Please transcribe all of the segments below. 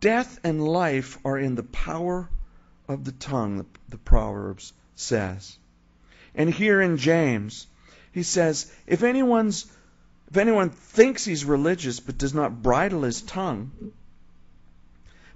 Death and life are in the power of the tongue, the Proverbs says. And here in James, he says, if anyone thinks he's religious but does not bridle his tongue,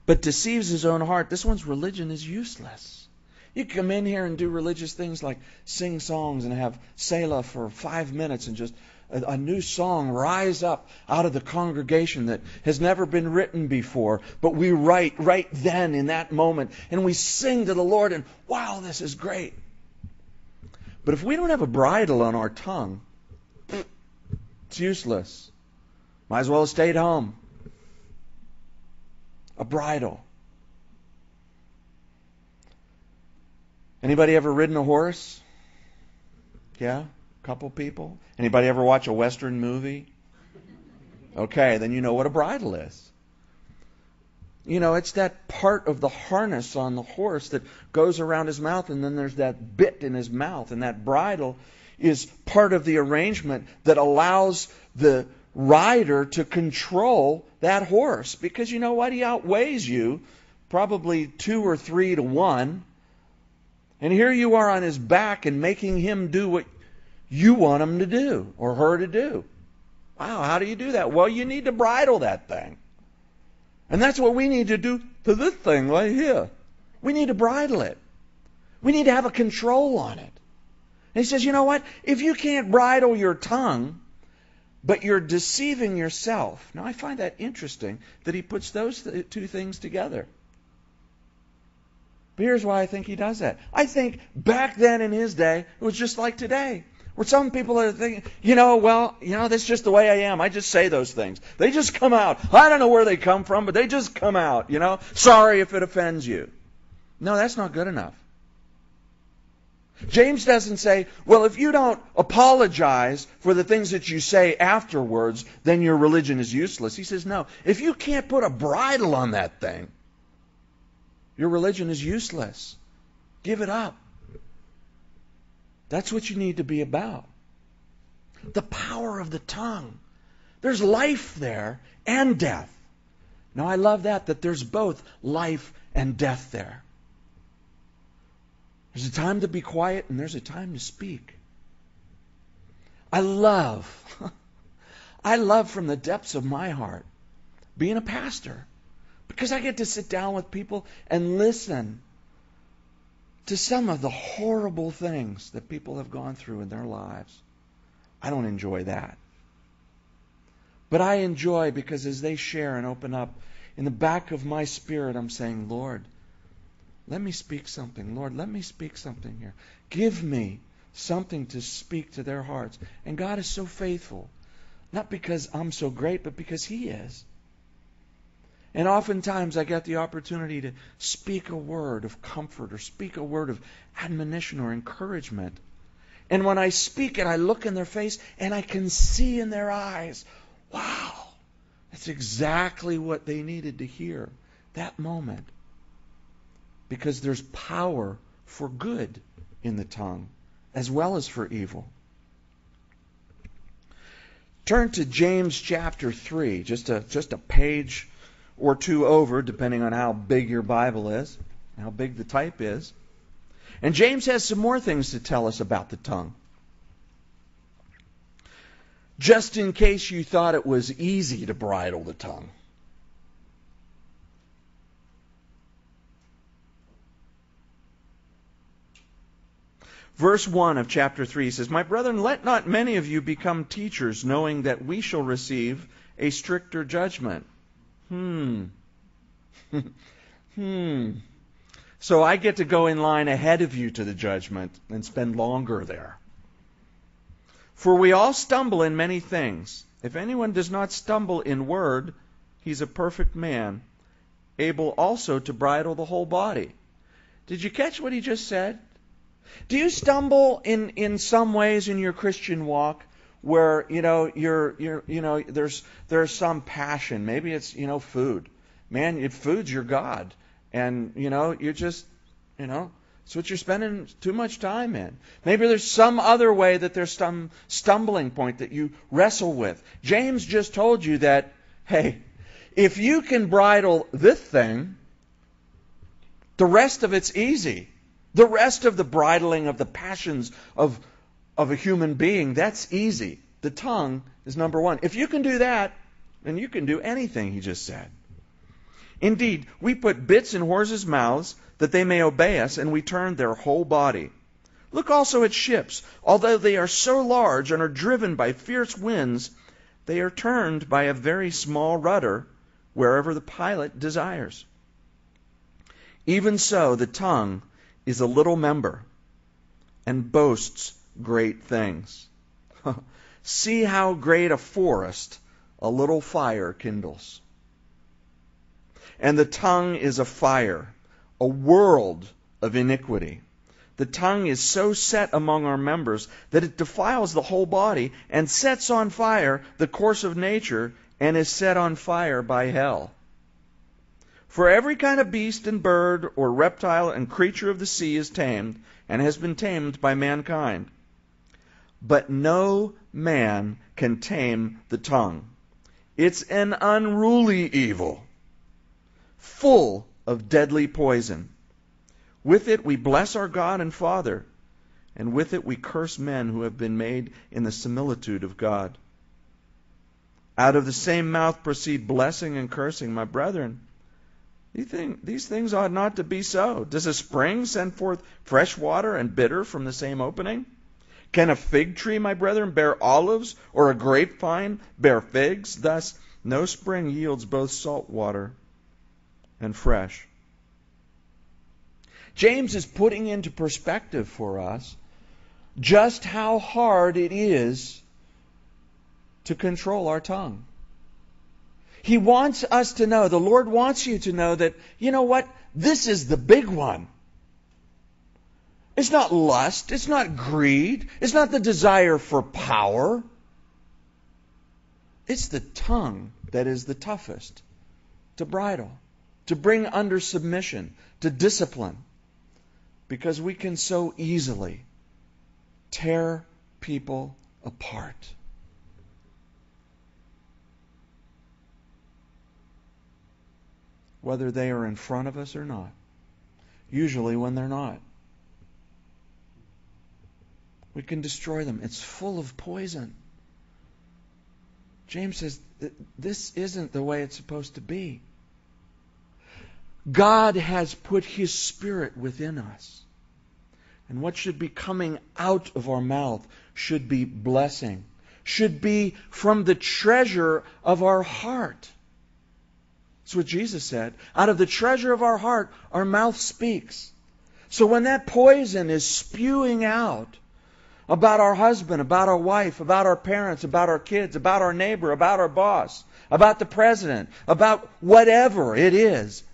but deceives his own heart, this one's religion is useless. You come in here and do religious things like sing songs and have Selah for 5 minutes and just a new song rise up out of the congregation that has never been written before, but we write right then in that moment, and we sing to the Lord, and wow, this is great. But if we don't have a bridle on our tongue, it's useless. Might as well have stayed home. A bridle. Anybody ever ridden a horse? Yeah? A couple people? Anybody ever watch a Western movie? Okay, then you know what a bridle is. You know, it's that part of the harness on the horse that goes around his mouth, and then there's that bit in his mouth. And that bridle is part of the arrangement that allows the rider to control that horse. Because you know what? He outweighs you probably 2 or 3 to 1. And here you are on his back and making him do what you want him to do or her to do. Wow, how do you do that? Well, you need to bridle that thing. And that's what we need to do to this thing right here. We need to bridle it. We need to have a control on it. And he says, you know what? If you can't bridle your tongue, but you're deceiving yourself. Now, I find that interesting that he puts those two things together. But here's why I think he does that. I think back then in his day, it was just like today. Where some people are thinking, that's just the way I am. I just say those things. They just come out. I don't know where they come from, but they just come out, Sorry if it offends you. No, that's not good enough. James doesn't say, well, if you don't apologize for the things that you say afterwards, then your religion is useless. He says, no, if you can't put a bridle on that thing, your religion is useless. Give it up. That's what you need to be about. The power of the tongue. There's life there and death. Now I love that there's both life and death there. There's a time to be quiet and there's a time to speak. I love from the depths of my heart being a pastor, because I get to sit down with people and listen to some of the horrible things that people have gone through in their lives. I don't enjoy that. But I enjoy because as they share and open up, in the back of my spirit I'm saying, Lord, let me speak something. Lord, let me speak something here. Give me something to speak to their hearts. And God is so faithful. Not because I'm so great, but because He is. And oftentimes I get the opportunity to speak a word of comfort or speak a word of admonition or encouragement. And when I speak it, I look in their face and I can see in their eyes, wow, that's exactly what they needed to hear that moment. Because there's power for good in the tongue as well as for evil. Turn to James chapter 3, just a page or 2 over, depending on how big your Bible is, how big the type is. And James has some more things to tell us about the tongue. Just in case you thought it was easy to bridle the tongue. Verse 1 of chapter 3 says, My brethren, let not many of you become teachers, knowing that we shall receive a stricter judgment. So I get to go in line ahead of you to the judgment and spend longer there. For we all stumble in many things. If anyone does not stumble in word, he's a perfect man, able also to bridle the whole body. Did you catch what he just said? Do you stumble in some ways in your Christian walk where there's some passion? Maybe it's food. Man, food's your God, and you're just it's what you're spending too much time in. Maybe there's some other way that there's some stumbling point that you wrestle with. James just told you that, hey, If you can bridle this thing, the rest of it's easy. The rest of the bridling of the passions of a human being, that's easy. The tongue is number one. If you can do that, then you can do anything, he just said. Indeed, we put bits in horses' mouths that they may obey us, and we turn their whole body. Look also at ships. Although they are so large and are driven by fierce winds, they are turned by a very small rudder wherever the pilot desires. Even so, the tongue is a little member and boasts great things. See how great a forest a little fire kindles. And the tongue is a fire, a world of iniquity. The tongue is so set among our members that it defiles the whole body and sets on fire the course of nature and is set on fire by hell. For every kind of beast and bird or reptile and creature of the sea is tamed and has been tamed by mankind. But no man can tame the tongue. It's an unruly evil, full of deadly poison. With it we bless our God and Father, and with it we curse men who have been made in the similitude of God. Out of the same mouth proceed blessing and cursing. My brethren, these things ought not to be so. Does a spring send forth fresh water and bitter from the same opening? Can a fig tree, my brethren, bear olives, or a grapevine bear figs? Thus no spring yields both salt water and fresh. James is putting into perspective for us just how hard it is to control our tongue. He wants us to know, the Lord wants you to know that, you know what? This is the big one. It's not lust. It's not greed. It's not the desire for power. It's the tongue that is the toughest to bridle, to bring under submission, to discipline. Because we can so easily tear people apart. Whether they are in front of us or not. Usually when they're not. We can destroy them. It's full of poison. James says this isn't the way it's supposed to be. God has put His Spirit within us. And what should be coming out of our mouth should be blessing. Should be from the treasure of our heart. That's what Jesus said. Out of the treasure of our heart, our mouth speaks. So when that poison is spewing out about our husband, about our wife, about our parents, about our kids, about our neighbor, about our boss, about the president, about whatever it is,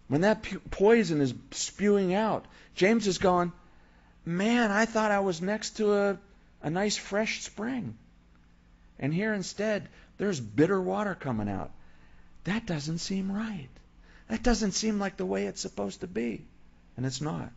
when that poison is spewing out, James is going, man, I thought I was next to a nice fresh spring. And here instead, there's bitter water coming out. That doesn't seem right. That doesn't seem like the way it's supposed to be. And it's not.